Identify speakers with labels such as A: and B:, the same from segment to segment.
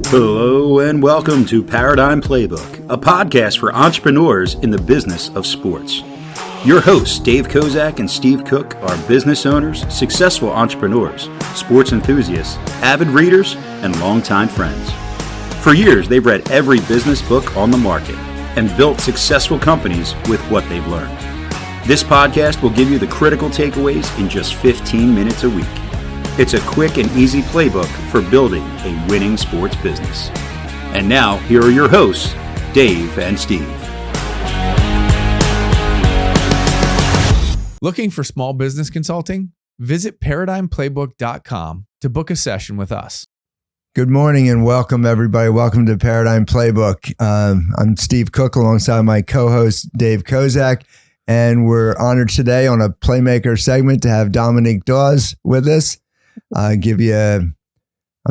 A: Hello and welcome to Paradigm Playbook, a podcast for entrepreneurs in the business of sports. Your hosts, Dave Kozak and Steve Cook, are business owners, successful entrepreneurs, sports enthusiasts, avid readers, and longtime friends. For years, they've read every business book on the market and built successful companies with what they've learned. This podcast will give you the critical takeaways in just 15 minutes a week. It's a quick and easy playbook for building a winning sports business. And now, here are your hosts, Dave and Steve.
B: Looking for small business consulting? Visit ParadigmPlaybook.com to book a session with us.
C: Good morning and welcome, everybody. Welcome to Paradigm Playbook. I'm Steve Cook alongside my co-host, Dave Kozak, and we're honored today on a Playmaker segment to have Dominique Dawes with us. I'm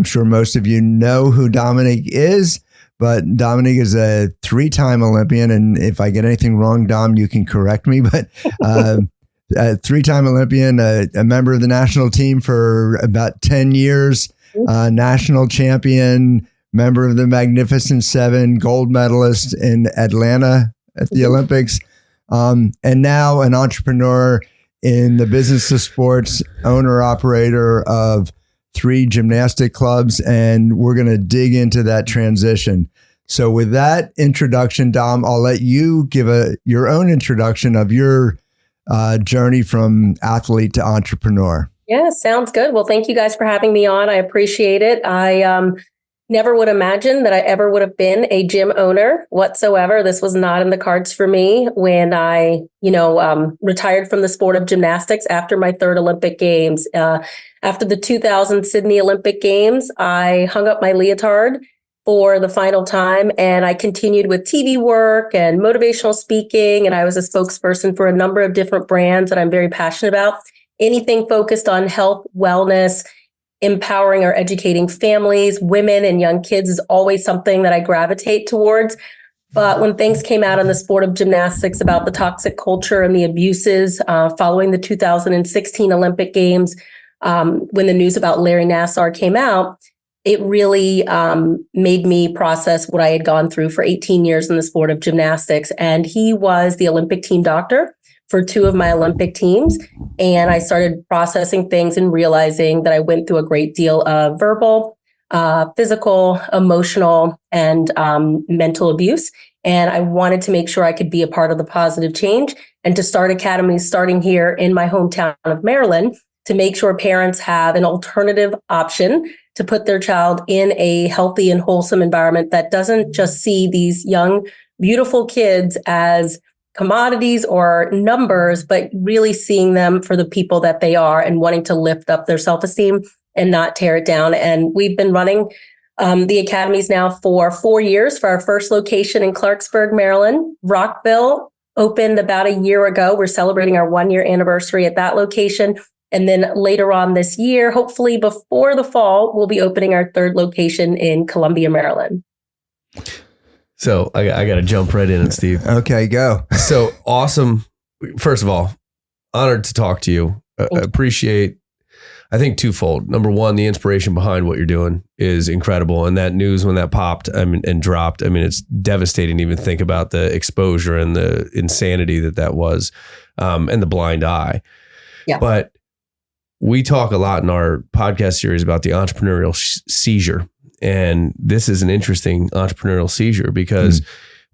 C: sure most of you know who Dominique is, but Dominique is a three-time Olympian, and if I get anything wrong, Dom, you can correct me, but a three-time Olympian, a member of the national team for about 10 years, national champion, member of the Magnificent Seven, gold medalist in Atlanta at the Olympics, and now an entrepreneur in the business of sports, owner-operator of 3 gymnastic clubs, and we're going to dig into that transition. So with that introduction, Dom, I'll let you give your own introduction of your journey from athlete to entrepreneur.
D: Yeah, sounds good. Well, thank you guys for having me on. I appreciate it. I never would imagine that I ever would have been a gym owner whatsoever. This was not in the cards for me when I, retired from the sport of gymnastics after my 3rd Olympic Games. After the 2000 Sydney Olympic Games, I hung up my leotard for the final time, and I continued with TV work and motivational speaking, and I was a spokesperson for a number of different brands that I'm very passionate about. Anything focused on health, wellness, empowering or educating families, women, and young kids is always something that I gravitate towards. But when things came out in the sport of gymnastics about the toxic culture and the abuses following the 2016 Olympic Games, when the news about Larry Nassar came out, it really made me process what I had gone through for 18 years in the sport of gymnastics. And he was the Olympic team doctor for 2 of my Olympic teams. And I started processing things and realizing that I went through a great deal of verbal, physical, emotional, and mental abuse. And I wanted to make sure I could be a part of the positive change and to start Academies starting here in my hometown of Maryland to make sure parents have an alternative option to put their child in a healthy and wholesome environment that doesn't just see these young, beautiful kids as commodities or numbers, but really seeing them for the people that they are and wanting to lift up their self-esteem and not tear it down. And we've been running the Academies now for 4 years for our first location in Clarksburg, Maryland. Rockville opened about a year ago. We're celebrating our 1-year anniversary at that location. And then later on this year, hopefully before the fall, we'll be opening our 3rd location in Columbia, Maryland.
E: So I got to jump right in, Steve.
C: Okay, go.
E: So awesome. First of all, honored to talk to you. Appreciate, I think, twofold. Number one, the inspiration behind what you're doing is incredible. And that news, when that popped and dropped, it's devastating to even think about the exposure and the insanity that was, and the blind eye.
D: Yeah.
E: But we talk a lot in our podcast series about the entrepreneurial seizure. And this is an interesting entrepreneurial seizure because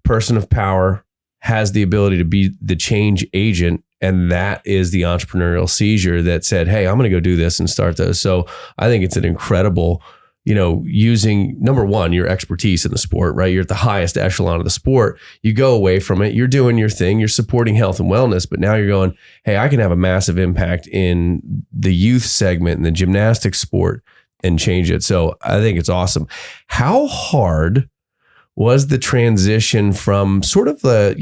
E: person of power has the ability to be the change agent. And that is the entrepreneurial seizure that said, hey, I'm going to go do this and start those. So I think it's an incredible, using, number one, your expertise in the sport, right? You're at the highest echelon of the sport. You go away from it. You're doing your thing. You're supporting health and wellness. But now you're going, hey, I can have a massive impact in the youth segment in the gymnastics sport and change it. So I think it's awesome. How hard was the transition from sort of the,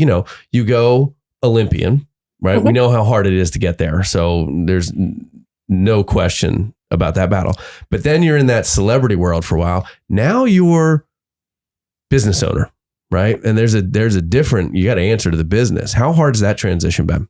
E: you go Olympian, right? Mm-hmm. We know how hard it is to get there. So there's no question about that battle. But then you're in that celebrity world for a while. Now you're business owner, right? And there's a different, you got to answer to the business. How hard is that transition been?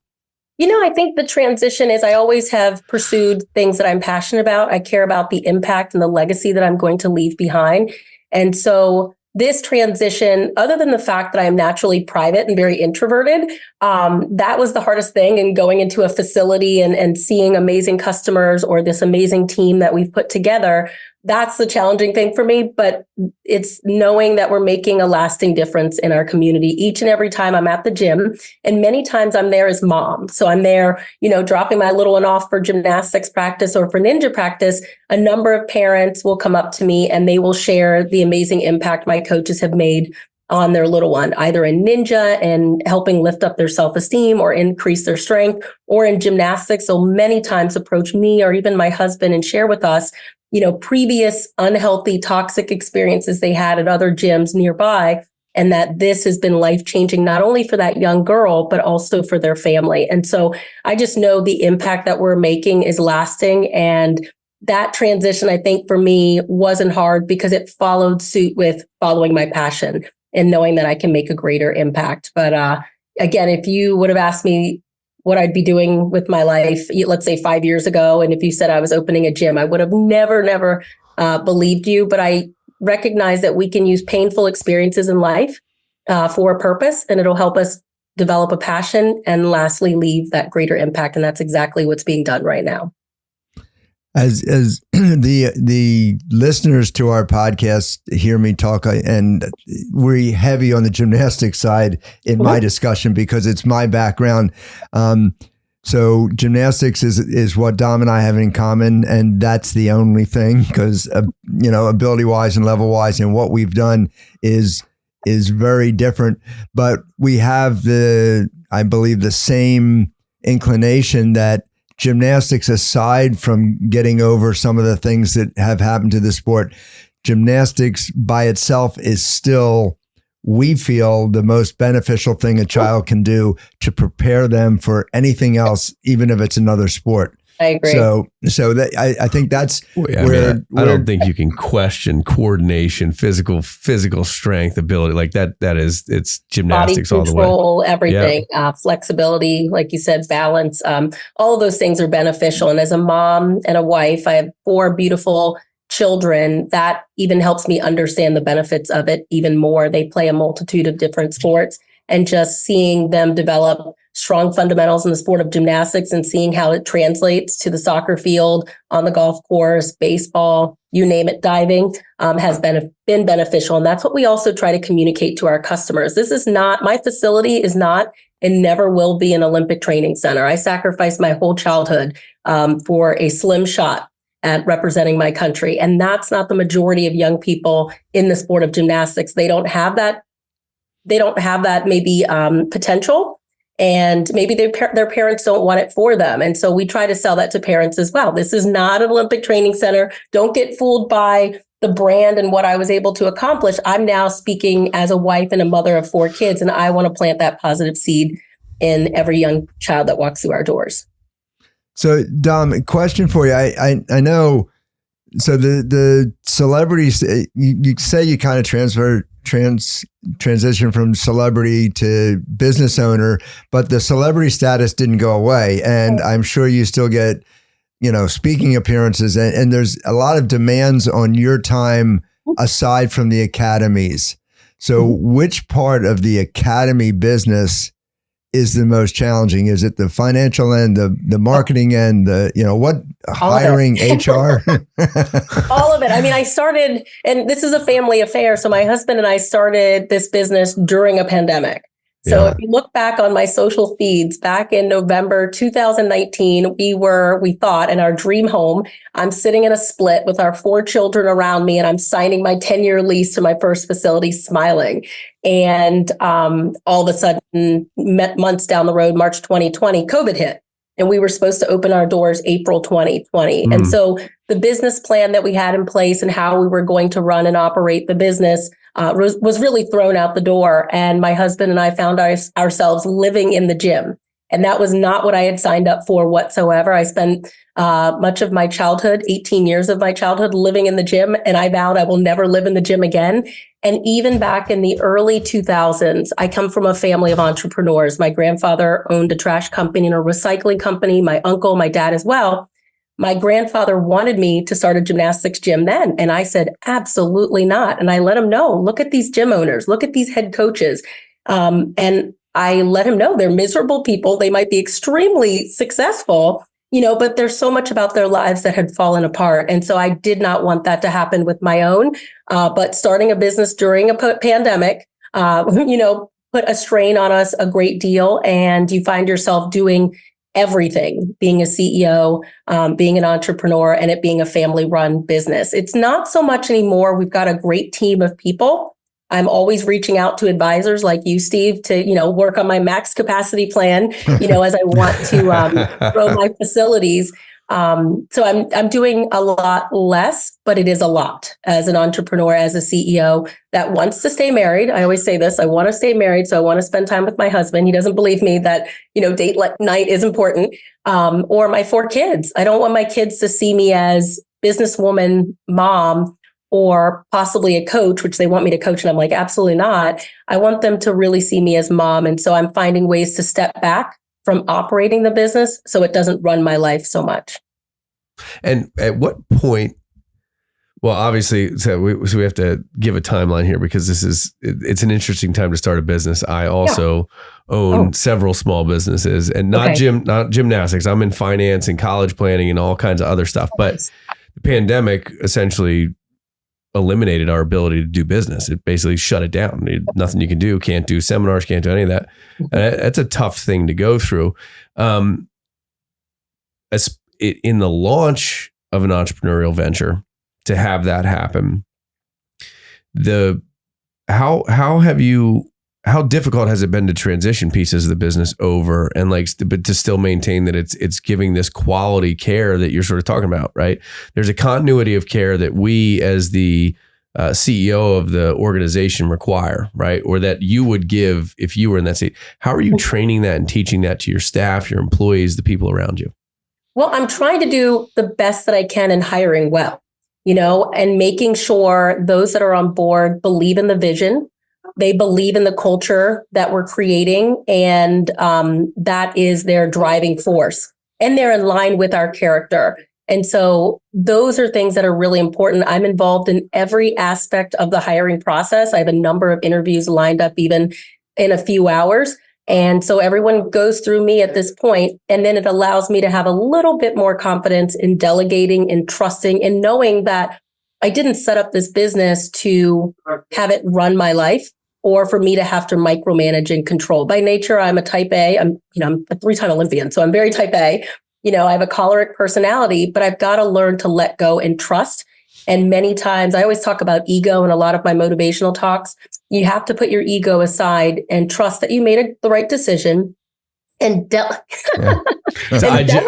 D: I think the transition is I always have pursued things that I'm passionate about. I care about the impact and the legacy that I'm going to leave behind. And so this transition, other than the fact that I'm naturally private and very introverted, that was the hardest thing. And going into a facility and seeing amazing customers or this amazing team that we've put together, that's the challenging thing for me. But it's knowing that we're making a lasting difference in our community each and every time I'm at the gym. And many times I'm there as mom. So I'm there, dropping my little one off for gymnastics practice or for ninja practice. A number of parents will come up to me and they will share the amazing impact my coaches have made on their little one, either in ninja and helping lift up their self-esteem or increase their strength, or in gymnastics. So many times approach me or even my husband and share with us, previous unhealthy, toxic experiences they had at other gyms nearby, and that this has been life-changing, not only for that young girl, but also for their family. And so I just know the impact that we're making is lasting. And that transition, I think for me, wasn't hard because it followed suit with following my passion and knowing that I can make a greater impact. But again, if you would have asked me what I'd be doing with my life, let's say 5 years ago, and if you said I was opening a gym, I would have never believed you. But I recognize that we can use painful experiences in life for a purpose, and it'll help us develop a passion and lastly, leave that greater impact. And that's exactly what's being done right now.
C: As the listeners to our podcast hear me talk, and we're heavy on the gymnastics side in my discussion because it's my background. So gymnastics is what Dom and I have in common, and that's the only thing, because ability wise and level wise, and what we've done is very different. But we have I believe the same inclination that gymnastics, aside from getting over some of the things that have happened to the sport, gymnastics by itself is still, we feel, the most beneficial thing a child can do to prepare them for anything else, even if it's another sport.
D: I agree.
C: So that I think that's
E: I don't think you can question coordination, physical strength, ability like that. It's gymnastics
D: body control,
E: all the way.
D: Everything, flexibility, like you said, balance. All of those things are beneficial. And as a mom and a wife, I have 4 beautiful children. That even helps me understand the benefits of it even more. They play a multitude of different sports, and just seeing them develop strong fundamentals in the sport of gymnastics and seeing how it translates to the soccer field, on the golf course, baseball, you name it, diving, has been beneficial. And that's what we also try to communicate to our customers. My facility is not and never will be an Olympic training center. I sacrificed my whole childhood for a slim shot at representing my country. And that's not the majority of young people in the sport of gymnastics. They don't have that maybe potential. And maybe their parents don't want it for them. And so we try to sell that to parents as well. This is not an Olympic training center. Don't get fooled by the brand and what I was able to accomplish. I'm now speaking as a wife and a mother of 4 kids, and I want to plant that positive seed in every young child that walks through our doors. So,
C: Dom, a question for you. I know. So the celebrities, you say you kind of transition from celebrity to business owner, but the celebrity status didn't go away. And I'm sure you still get, speaking appearances, and there's a lot of demands on your time aside from the academies. So which part of the academy business is the most challenging? Is it the financial end, the marketing end, hiring, HR?
D: All of it. I mean, I started, and this is a family affair. So my husband and I started this business during a pandemic. So if you look back on my social feeds back in November 2019, we thought in our dream home, I'm sitting in a split with our 4 children around me, and I'm signing my 10-year lease to my first facility, smiling. And all of a sudden, months down the road, March 2020, COVID hit. And we were supposed to open our doors April 2020. And so the business plan that we had in place and how we were going to run and operate the business was really thrown out the door. And my husband and I found ourselves living in the gym. And that was not what I had signed up for whatsoever. I spent much of my childhood, 18 years of my childhood, living in the gym. And I vowed I will never live in the gym again. And even back in the early 2000s, I come from a family of entrepreneurs. My grandfather owned a trash company and a recycling company. My uncle, my dad as well. My grandfather wanted me to start a gymnastics gym then. And I said, absolutely not. And I let him know, look at these gym owners, look at these head coaches. And I let him know they're miserable people. They might be extremely successful, but there's so much about their lives that had fallen apart. And so I did not want that to happen with my own. But starting a business during a pandemic, put a strain on us a great deal. And you find yourself doing everything, being a CEO, being an entrepreneur, and it being a family-run business. It's not so much anymore. We've got a great team of people. I'm always reaching out to advisors like you, Steve, to, work on my max capacity plan, as I want to grow my facilities. So I'm doing a lot less, but it is a lot as an entrepreneur, as a CEO that wants to stay married. I always say this, I want to stay married. So I want to spend time with my husband. He doesn't believe me that, date night is important. Or my 4 kids. I don't want my kids to see me as businesswoman, mom, or possibly a coach, which they want me to coach. And I'm like, absolutely not. I want them to really see me as mom. And so I'm finding ways to step back from operating the business so it doesn't run my life so much.
E: And at what point, well, obviously, so we have to give a timeline here because it's an interesting time to start a business. I also own several small businesses and not gymnastics. I'm in finance and college planning and all kinds of other stuff. But the pandemic essentially eliminated our ability to do business. It basically shut it down. Nothing you can do. Can't do seminars. Can't do any of that. And that's a tough thing to go through. In the launch of an entrepreneurial venture, to have that happen, how difficult has it been to transition pieces of the business over and but to still maintain that it's giving this quality care that you're sort of talking about, right? There's a continuity of care that we as the CEO of the organization require, right? Or that you would give if you were in that seat. How are you training that and teaching that to your staff, your employees, the people around you?
D: Well, I'm trying to do the best that I can in hiring well, and making sure those that are on board believe in the vision. They believe in the culture that we're creating, and that is their driving force. And they're in line with our character. And so those are things that are really important. I'm involved in every aspect of the hiring process. I have a number of interviews lined up even in a few hours. And so everyone goes through me at this point, and then it allows me to have a little bit more confidence in delegating and trusting and knowing that I didn't set up this business to have it run my life or for me to have to micromanage and control. By nature, I'm a type A. I'm a 3-time Olympian, so I'm very type A. I have a choleric personality, but I've got to learn to let go and trust. And many times, I always talk about ego in a lot of my motivational talks. You have to put your ego aside and trust that you made the right decision. And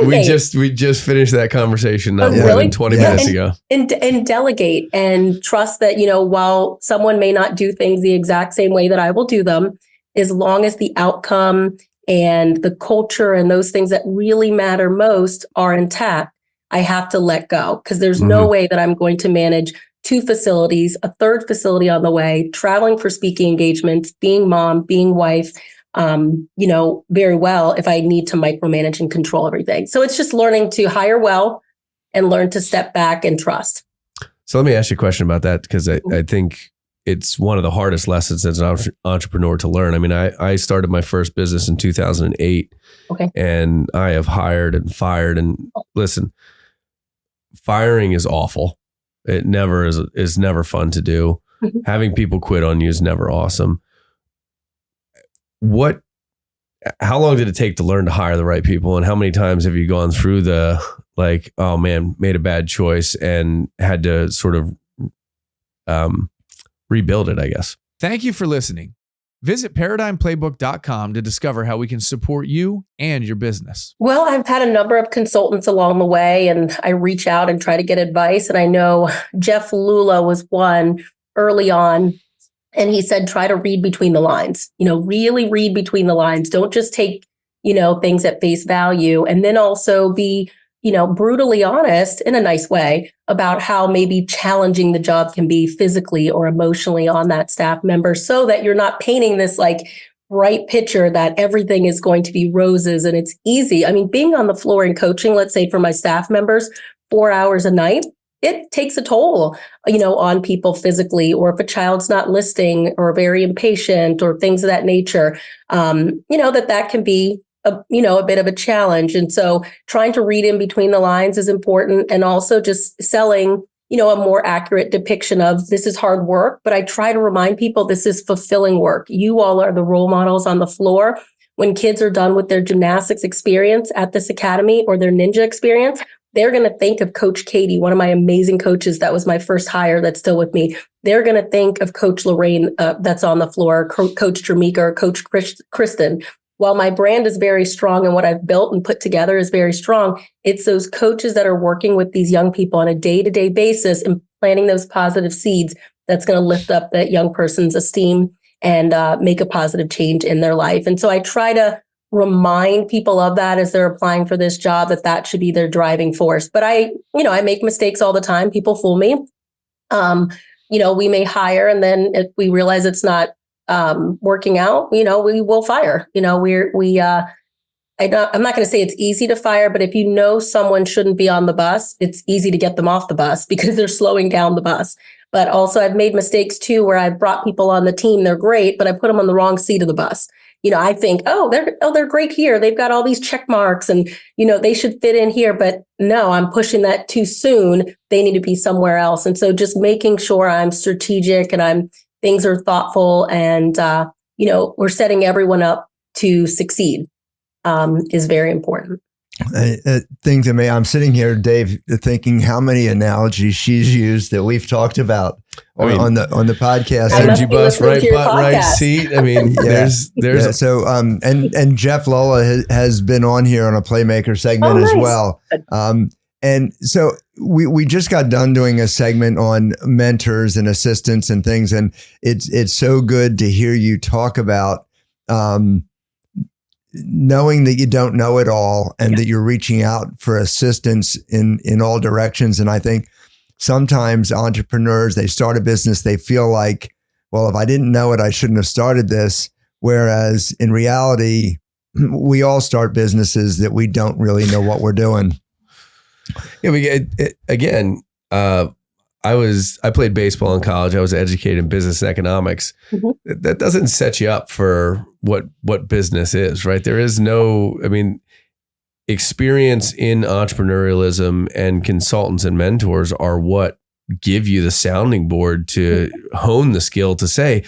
E: we just finished that conversation not more than 20 minutes ago.
D: And delegate and trust that, while someone may not do things the exact same way that I will do them, as long as the outcome and the culture and those things that really matter most are intact, I have to let go, because there's no way that I'm going to manage 2 facilities, a 3rd facility on the way, traveling for speaking engagements, being mom, being wife, very well if I need to micromanage and control everything. So it's just learning to hire well and learn to step back and trust.
E: So let me ask you a question about that, because I think it's one of the hardest lessons as an entrepreneur to learn. I mean, I started my first business in 2008 and I have hired and fired. And listen, firing is awful. It never is never fun to do. Having people quit on you is never awesome. How long did it take to learn to hire the right people? And how many times have you gone through oh man, made a bad choice and had to sort of rebuild it, I guess?
B: Thank you for listening. Visit ParadigmPlaybook.com to discover how we can support you and your business.
D: Well, I've had a number of consultants along the way, and I reach out and try to get advice. And I know Jeff Lula was one early on, and he said, try to read between the lines, really read between the lines. Don't just take, things at face value, and then also be, brutally honest in a nice way about how maybe challenging the job can be physically or emotionally on that staff member, so that you're not painting this bright picture that everything is going to be roses and it's easy. I mean, being on the floor and coaching, let's say for my staff members, 4 hours a night, it takes a toll, on people physically, or if a child's not listening or very impatient or things of that nature, that can be a bit of a challenge. And so trying to read in between the lines is important. And also just selling, a more accurate depiction of this is hard work, but I try to remind people this is fulfilling work. You all are the role models on the floor. When kids are done with their gymnastics experience at this academy or their ninja experience, they're going to think of Coach Katie, one of my amazing coaches that was my first hire that's still with me. They're going to think of Coach Lorraine that's on the floor, Coach Jamaica, or Coach Kristen. While my brand is very strong and what I've built and put together is very strong, it's those coaches that are working with these young people on a day-to-day basis and planting those positive seeds that's going to lift up that young person's esteem and make a positive change in their life. And so I try to remind people of that as they're applying for this job, that should be their driving force. But I make mistakes all the time. People fool me. We may hire, and then if we realize it's not working out, we will fire. I'm not going to say it's easy to fire, but if someone shouldn't be on the bus, it's easy to get them off the bus because they're slowing down the bus. But also I've made mistakes too, where I've brought people on the team. They're great, but I put them on the wrong seat of the bus. I think, they're great here. They've got all these check marks and, they should fit in here. But no, I'm pushing that too soon. They need to be somewhere else. And so just making sure I'm strategic and things are thoughtful and, we're setting everyone up to succeed is very important.
C: Thing to me, I'm sitting here, Dave, thinking how many analogies she's used that we've talked about on the podcast.
E: Energy bus, right butt, right seat. I mean, there's.
C: Yeah, so and Jeff Lola has been on here on a Playmaker segment as well. And so we just got done doing a segment on mentors and assistants and things, and it's so good to hear you talk about knowing that you don't know it all and that you're reaching out for assistance in all directions. And I think sometimes entrepreneurs, they start a business, they feel like, well, if I didn't know it, I shouldn't have started this. Whereas in reality, we all start businesses that we don't really know what we're doing.
E: Yeah, I played baseball in college. I was educated in business and economics. Mm-hmm. That doesn't set you up for what business is, right? There is experience in entrepreneurialism, and consultants and mentors are what give you the sounding board to hone the skill to say,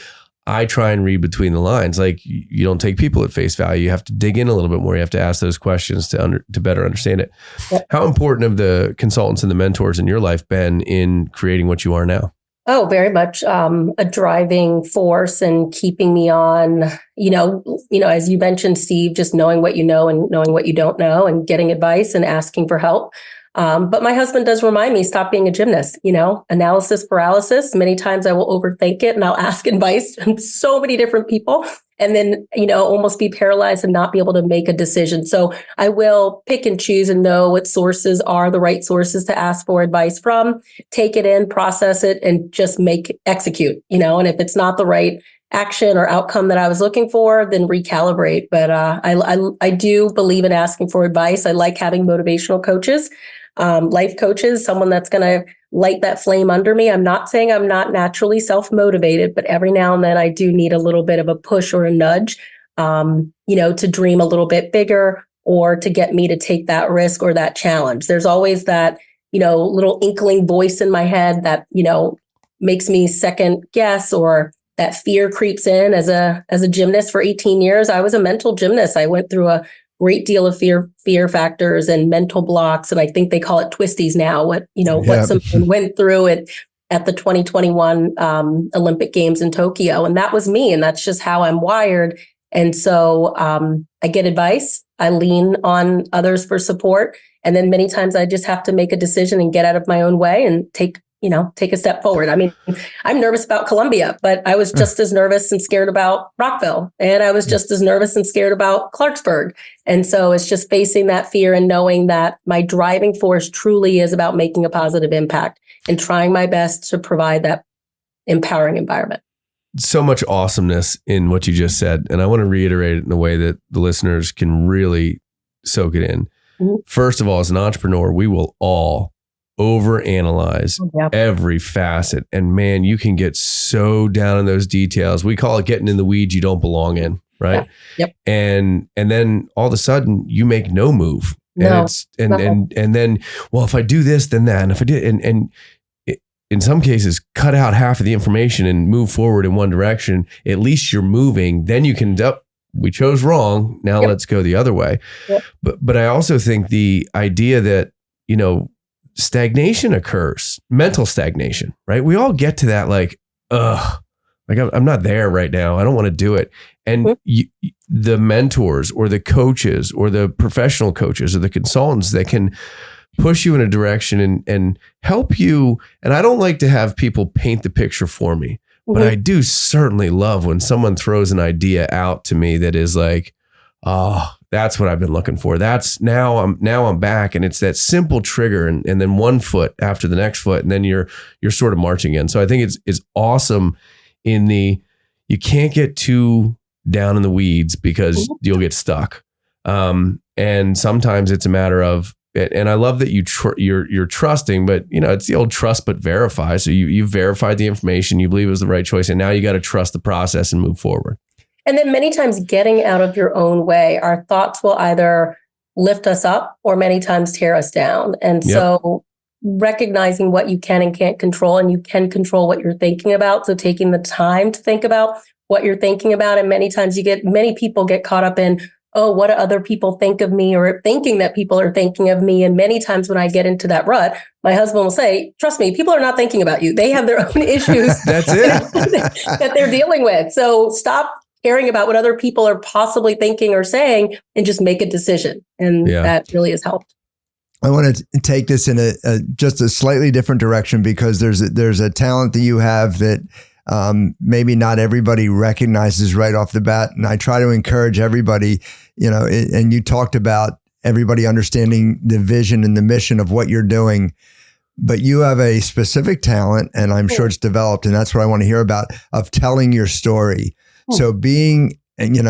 E: I try and read between the lines. Like, you don't take people at face value. You have to dig in a little bit more. You have to ask those questions to better understand it. Yep. How important have the consultants and the mentors in your life been in creating what you are now?
D: Oh, very much a driving force and keeping me on, as you mentioned, Steve, just knowing what you know and knowing what you don't know and getting advice and asking for help. But my husband does remind me, stop being a gymnast, analysis paralysis. Many times I will overthink it and I'll ask advice from so many different people and then, almost be paralyzed and not be able to make a decision. So I will pick and choose and know what sources are the right sources to ask for advice from, take it in, process it, and just execute, and if it's not the right action or outcome that I was looking for, then recalibrate. But I do believe in asking for advice. I like having motivational coaches. Life coaches, someone that's going to light that flame under me. I'm not saying I'm not naturally self-motivated, but every now and then I do need a little bit of a push or a nudge, to dream a little bit bigger or to get me to take that risk or that challenge. There's always that, little inkling voice in my head that, makes me second guess, or that fear creeps in. As a gymnast for 18 years, I was a mental gymnast. I went through a great deal of fear factors and mental blocks. And I think they call it twisties now, what someone went through it at the 2021 Olympic Games in Tokyo. And that was me. And that's just how I'm wired. And so I get advice. I lean on others for support. And then many times I just have to make a decision and get out of my own way and take a step forward. I mean, I'm nervous about Columbia, but I was just as nervous and scared about Rockville. And I was just as nervous and scared about Clarksburg. And so it's just facing that fear and knowing that my driving force truly is about making a positive impact and trying my best to provide that empowering environment.
E: so much awesomeness in what you just said. And I want to reiterate it in a way that the listeners can really soak it in.
D: Mhm.
E: First of all, as an entrepreneur, we will all overanalyze every facet. And man, you can get so down in those details. We call it getting in the weeds you don't belong in, right?
D: Yeah. Yep.
E: And then all of a sudden you make no move.
D: No.
E: And then, well, if I do this, then that. And if I did, and in some cases, cut out half of the information and move forward in one direction, at least you're moving. Then you can, we chose wrong. Now let's go the other way.
D: Yep.
E: But I also think the idea that, stagnation occurs, mental stagnation, right? We all get to that like I'm not there right now. I don't want to do it. And the mentors or the coaches or the professional coaches or the consultants that can push you in a direction and help you. And I don't like to have people paint the picture for me, but I do certainly love when someone throws an idea out to me that is like, oh, that's what I've been looking for. That's now I'm back. And it's that simple trigger and then one foot after the next foot. And then you're sort of marching in. So I think it's awesome you can't get too down in the weeds because you'll get stuck. And sometimes it's a matter of, and I love that you're trusting, but it's the old trust but verify. So you've verified the information, you believe it was the right choice, and now you got to trust the process and move forward.
D: And then many times getting out of your own way, our thoughts will either lift us up or many times tear us down. And so recognizing what you can and can't control, and you can control what you're thinking about. So taking the time to think about what you're thinking about. And many times many people get caught up in, oh, what do other people think of me, or thinking that people are thinking of me. And many times when I get into that rut, my husband will say, trust me, people are not thinking about you. They have their own issues
E: That's it.
D: that they're dealing with. So stop caring about what other people are possibly thinking or saying and just make a decision. And that really has helped.
C: I want to take this in just a slightly different direction, because there's a talent that you have that maybe not everybody recognizes right off the bat. And I try to encourage everybody, and you talked about everybody understanding the vision and the mission of what you're doing, but you have a specific talent, and I'm sure it's developed, and that's what I want to hear about, of telling your story. So being, and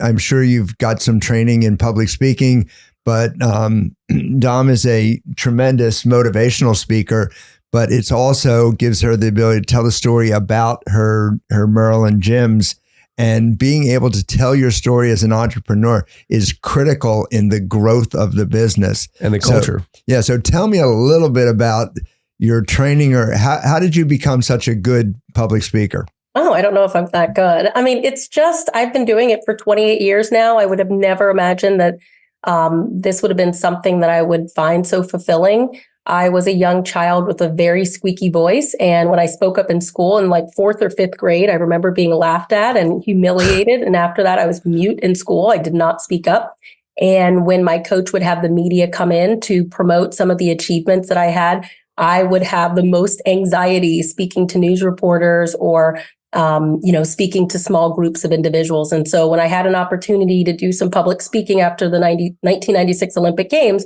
C: I'm sure you've got some training in public speaking, but Dom is a tremendous motivational speaker, but it's also gives her the ability to tell the story about her Maryland gyms. And being able to tell your story as an entrepreneur is critical in the growth of the business
E: and the culture.
C: So tell me a little bit about your training, or how did you become such a good public speaker?
D: Oh, I don't know if I'm that good. I mean, it's just, I've been doing it for 28 years now. I would have never imagined that this would have been something that I would find so fulfilling. I was a young child with a very squeaky voice. And when I spoke up in school in like 4th or 5th grade, I remember being laughed at and humiliated. And after that, I was mute in school. I did not speak up. And when my coach would have the media come in to promote some of the achievements that I had, I would have the most anxiety speaking to news reporters or speaking to small groups of individuals. And so when I had an opportunity to do some public speaking after the 1996 Olympic Games,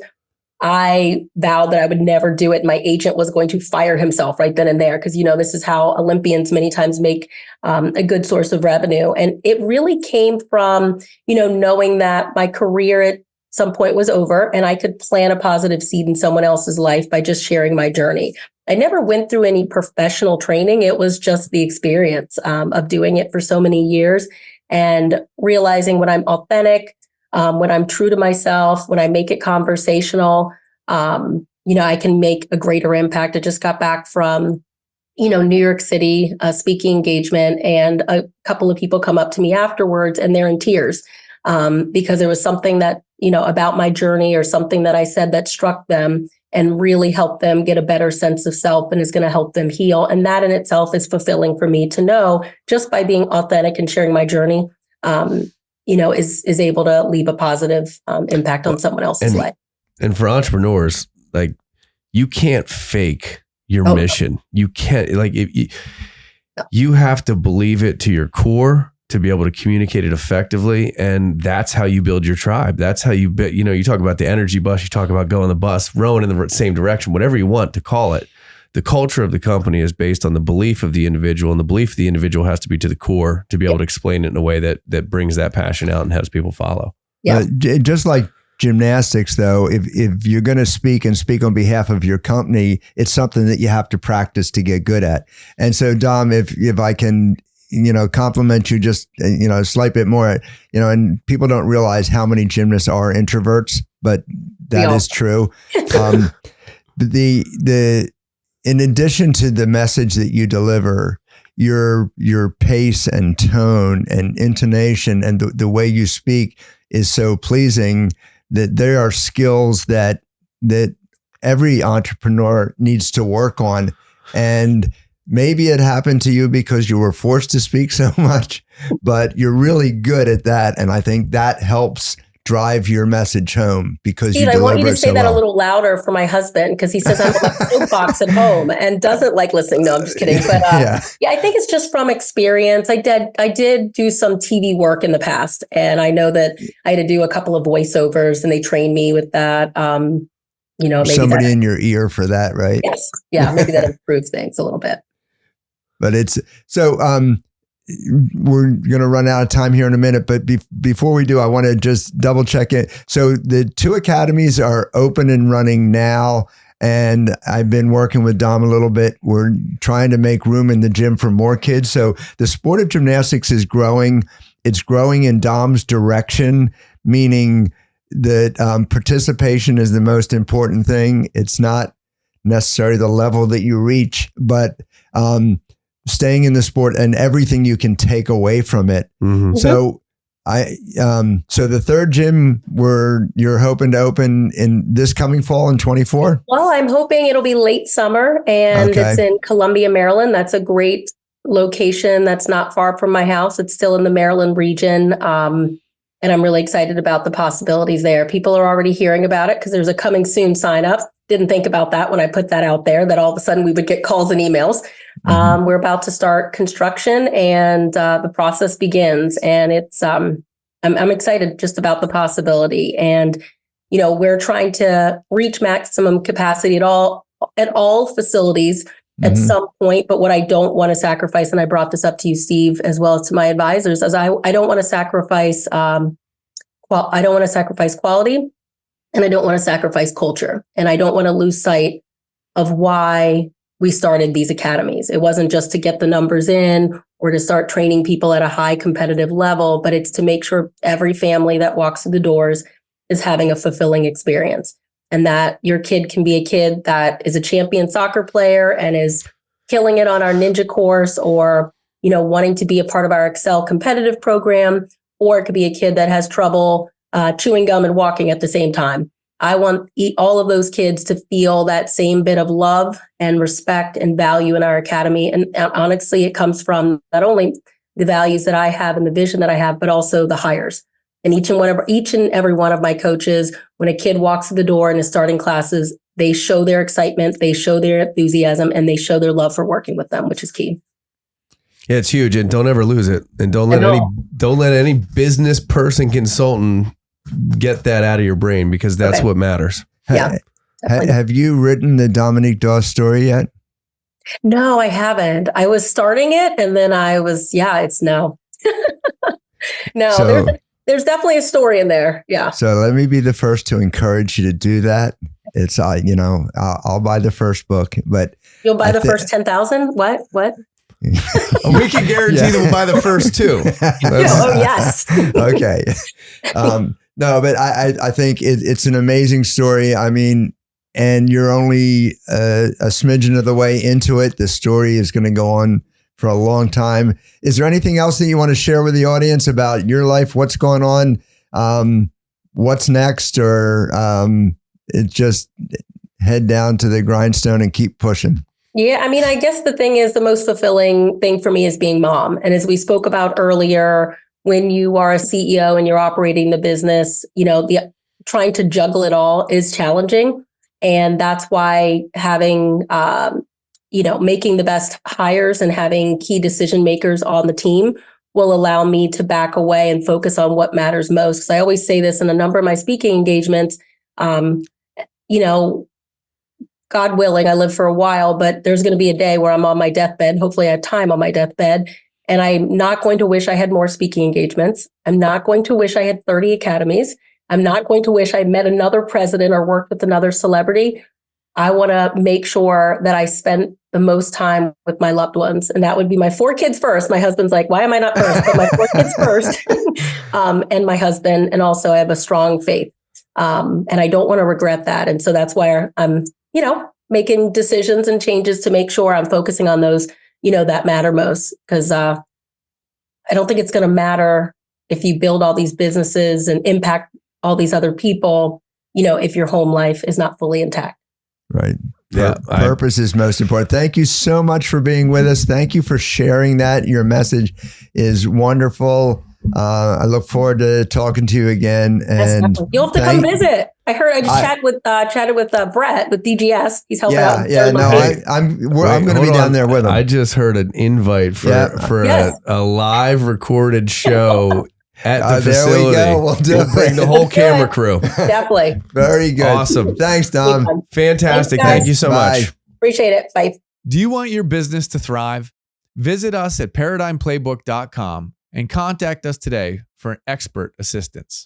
D: I vowed that I would never do it. My agent was going to fire himself right then and there, because, this is how Olympians many times make a good source of revenue. And it really came from, knowing that my career at some point was over and I could plant a positive seed in someone else's life by just sharing my journey. I never went through any professional training. It was just the experience of doing it for so many years and realizing when I'm authentic, when I'm true to myself, when I make it conversational, I can make a greater impact. I just got back from, New York City, a speaking engagement, and a couple of people come up to me afterwards and they're in tears because there was something that, about my journey or something that I said that struck them and really helped them get a better sense of self and is going to help them heal. And that in itself is fulfilling for me to know, just by being authentic and sharing my journey, is able to leave a positive impact on someone else's life.
E: And for entrepreneurs, like, you can't fake your mission. You can't, you have to believe it to your core to be able to communicate it effectively. And that's how you build your tribe. That's how you you talk about the energy bus, you talk about going the bus, rowing in the same direction, whatever you want to call it. the culture of the company is based on the belief of the individual, and the belief of the individual has to be to the core to be able to explain it in a way that brings that passion out and has people follow.
D: Yeah.
C: Just like gymnastics, though, if you're going to speak and speak on behalf of your company, it's something that you have to practice to get good at. And so, Dom, if I can, compliment you just, a slight bit more, and people don't realize how many gymnasts are introverts, but that is true. In addition to the message that you deliver, your pace and tone and intonation and the way you speak is so pleasing that there are skills that every entrepreneur needs to work on. And maybe it happened to you because you were forced to speak so much, but you're really good at that. And I think that helps drive your message home because
D: Steve, I want you to say that a little louder for my husband, because he says I'm on a soapbox at home and doesn't like listening. No, I'm just kidding. But yeah, I think it's just from experience. I did do some TV work in the past, and I know that I had to do a couple of voiceovers, and they trained me with that. Maybe
C: somebody in your ear for that, right?
D: Yes. Yeah, maybe that improves things a little bit.
C: But it's so. We're going to run out of time here in a minute, but before we do, I want to just double check it. So the 2 academies are open and running now, and I've been working with Dom a little bit. We're trying to make room in the gym for more kids. So the sport of gymnastics is growing. It's growing in Dom's direction, meaning that participation is the most important thing. It's not necessarily the level that you reach, but staying in the sport and everything you can take away from it. Mm-hmm. So so the 3rd gym you're hoping to open in this coming fall in 24?
D: Well, I'm hoping it'll be late summer, and it's in Columbia, Maryland. That's a great location. That's not far from my house. It's still in the Maryland region. And I'm really excited about the possibilities there. People are already hearing about it because there's a coming soon sign up. Didn't think about that when I put that out there, that all of a sudden we would get calls and emails. Mm-hmm. We're about to start construction, and the process begins. And it's I'm excited just about the possibility. And we're trying to reach maximum capacity at all facilities at some point. But what I don't want to sacrifice, and I brought this up to you, Steve, as well as to my advisors, is I don't want to sacrifice I don't want to sacrifice quality. And I don't want to sacrifice culture. And I don't want to lose sight of why we started these academies. It wasn't just to get the numbers in or to start training people at a high competitive level, but it's to make sure every family that walks through the doors is having a fulfilling experience. And that your kid can be a kid that is a champion soccer player and is killing it on our ninja course, or, wanting to be a part of our Excel competitive program, or it could be a kid that has trouble chewing gum and walking at the same time. I want all of those kids to feel that same bit of love and respect and value in our academy. And honestly, it comes from not only the values that I have and the vision that I have, but also the hires. And each and every one of my coaches, when a kid walks through the door and is starting classes, they show their excitement, they show their enthusiasm, and they show their love for working with them, which is key.
E: Yeah, it's huge, and don't ever lose it. And don't let any business person, consultant get that out of your brain, because that's what matters.
D: Yeah.
C: Have you written the Dominique Dawes story yet?
D: No, I haven't. I was starting it, and then it's no. No, so, there's definitely a story in there. Yeah.
C: So let me be the first to encourage you to do that. It's I'll buy the first book, but
D: you'll buy the first 10,000. What?
E: We can guarantee that we'll buy the first 2.
D: Oh yes.
C: Okay. No, but I think it's an amazing story. I mean, and you're only a smidgen of the way into it. The story is going to go on for a long time. Is there anything else that you want to share with the audience about your life? What's going on? What's next? Or it just head down to the grindstone and keep pushing?
D: Yeah, I mean, I guess the thing is, the most fulfilling thing for me is being mom. And as we spoke about earlier, when you are a CEO and you're operating the business, trying to juggle it all is challenging. And that's why having, making the best hires and having key decision makers on the team will allow me to back away and focus on what matters most. Because I always say this in a number of my speaking engagements, God willing, I live for a while, but there's going to be a day where I'm on my deathbed. Hopefully I have time on my deathbed. And I'm not going to wish I had more speaking engagements. I'm not going to wish I had 30 academies. I'm not going to wish I met another president or worked with another celebrity. I want to make sure that I spent the most time with my loved ones. And that would be my 4 kids first. My husband's like, why am I not first? But my 4 kids first. And my husband. And also I have a strong faith. And I don't want to regret that. And so that's why I'm, making decisions and changes to make sure I'm focusing on those, that matter most. Because I don't think it's going to matter if you build all these businesses and impact all these other people, if your home life is not fully intact.
C: Right.
E: Yeah,
C: Purpose is most important. Thank you so much for being with us. Thank you for sharing that. Your message is wonderful. I look forward to talking to you again. And
D: you'll have to come visit. I heard I just chatted with Brett with DGS. He's helping out.
C: I'm going to be down there with him.
E: I just heard an invite for a live recorded show at the facility.
C: There we go.
E: We'll bring the whole camera crew.
D: Definitely.
C: Very good.
E: Awesome.
C: Thanks, Dom.
E: Fantastic.
D: Thanks,
E: Thank you so much.
D: Appreciate it. Bye.
B: Do you want your business to thrive? Visit us at paradigmplaybook.com and contact us today for expert assistance.